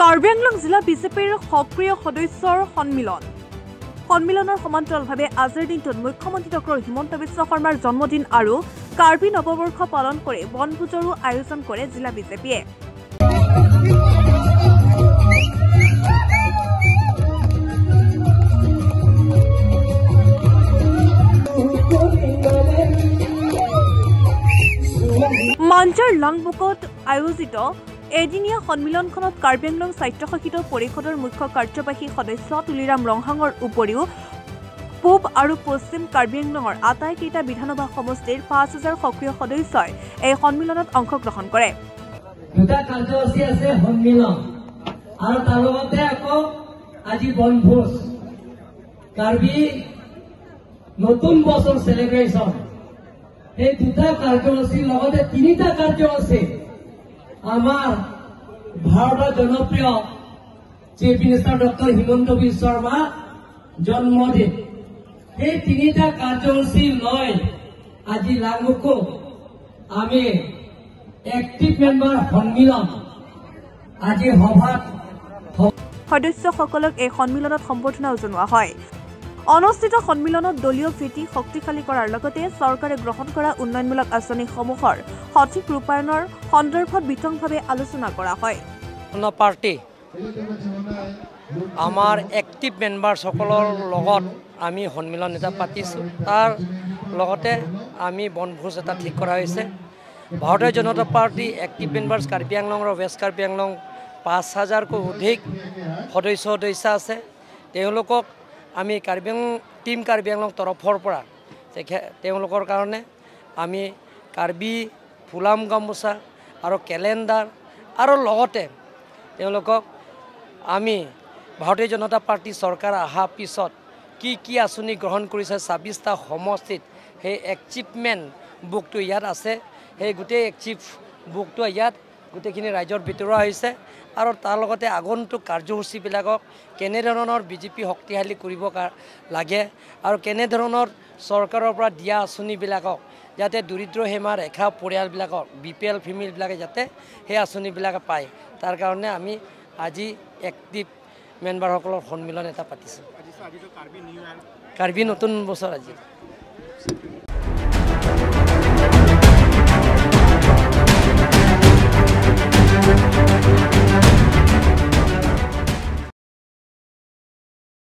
কাৰ্বি আংলং জিলা বিজেপিৰ সক্ৰিয় সদস্যৰ সন্মিলনৰ সমান্তৰালভাৱে আজিৰ দিনটোত মুখ্যমন্ত্ৰী ডক্টৰ হিমন্ত বিশ্ব শৰ্মাৰ জন্মদিন আৰু কাৰ্বি নৱবৰ্ষ পালন কৰি বনভোজৰো আয়োজন কৰে জিলা বিজেপিয়ে। মাঞ্জাৰ লাংবুকত আয়োজিত এদিনীয়া সন্মিলনখনত কাৰ্বি আংলং স্বায়ত্তশাসিত পৰিষদৰ মুখ্য কাৰ্যবাহী সদস্য তুলিৰাম ৰংহাঙৰ উপৰিও পূব আৰু পশ্চিম কাৰ্বি আংলঙৰ আটাইকেইটা বিধানসভা সমষ্টিৰ ৫,০০০ সক্ৰিয় সদস্যই এই সন্মিলনত অংশগ্ৰহণ কৰে। দুটা কাৰ্যসূচী আছে সন্মিলন আৰু তাৰ লগতে আকৌ আজি বনভোজ কাৰ্বি নতুন বছৰ সেলিব্ৰেশন। এই দুটা কাৰ্যসূচীৰ লগতে তিনিটা কাৰ্যসূচী আমাৰ ভাৰতৰ জনপ্ৰিয় chief minister doctor Himanta Biswa Sarma জন্মদিন। এই তিনিটা কাৰ্যসূচী লৈ আজি লাংবুকো আমি এক্টিভ মেম্বাৰ সন্মিলন আজি সভাত সদস্যসকলক এই সন্মিলনত সম্বৰ্ধনাও জনোৱা হয়। অনুষ্ঠিত সন্মিলনত দলীয় ভেটি শক্তিশালী কৰাৰ লগতে চৰকাৰে গ্ৰহণ কৰা উন্নয়নমূলক আঁচনিসমূহৰ সঠিক ৰূপায়ণৰ সন্দৰ্ভত বিতংভাৱে আলোচনা কৰা হয়। পাৰ্টি আমাৰ এক্টিভ মেম্বাৰসকলৰ লগত আমি সন্মিলন এটা পাতিছোঁ। তাৰ লগতে আমি বনভোজ এটা ঠিক কৰা হৈছে। Bharatiya Janata party active members Karbi Anglong আৰু ৱেষ্ট কাৰ্বি আংলং ৫,০০০কৈ অধিক সদস্য আছে। তেওঁলোকক আমি টিম কাৰ্বি আংলং তৰফৰ পৰা তেওঁলোকৰ কাৰণে আমি কাৰ্বি ফুলাম গামোচা আৰু কেলেণ্ডাৰ আৰু লগতে তেওঁলোকক আমি ভাৰতীয় জনতা পাৰ্টি চৰকাৰ অহাৰ পিছত কি আঁচনি গ্ৰহণ কৰিছে ২৬টা সমষ্টিত সেই এচিভমেণ্ট বুকটো ইয়াত আছে। সেই গোটেই এচিভ বুকটো ইয়াত গোটেইখিনি ৰাইজৰ বিতৰোৱা হৈছে আৰু তাৰ লগতে আগন্তুক কাৰ্যসূচীবিলাকক কেনেধৰণৰ বিজেপি শক্তিশালী কৰিব লাগে আৰু কেনেধৰণৰ চৰকাৰৰ পৰা দিয়া আঁচনিবিলাকক যাতে দৰিদ্ৰ সীমা ৰেখা পৰিয়ালবিলাকক BPL ফেমিলিবিলাকে যাতে সেই আঁচনিবিলাক পায়, তাৰ কাৰণে আমি আজি এক্টিভ মেম্বাৰসকলৰ সন্মিলন এটা পাতিছোঁ। কাৰ্বি নতুন বছৰ আজি।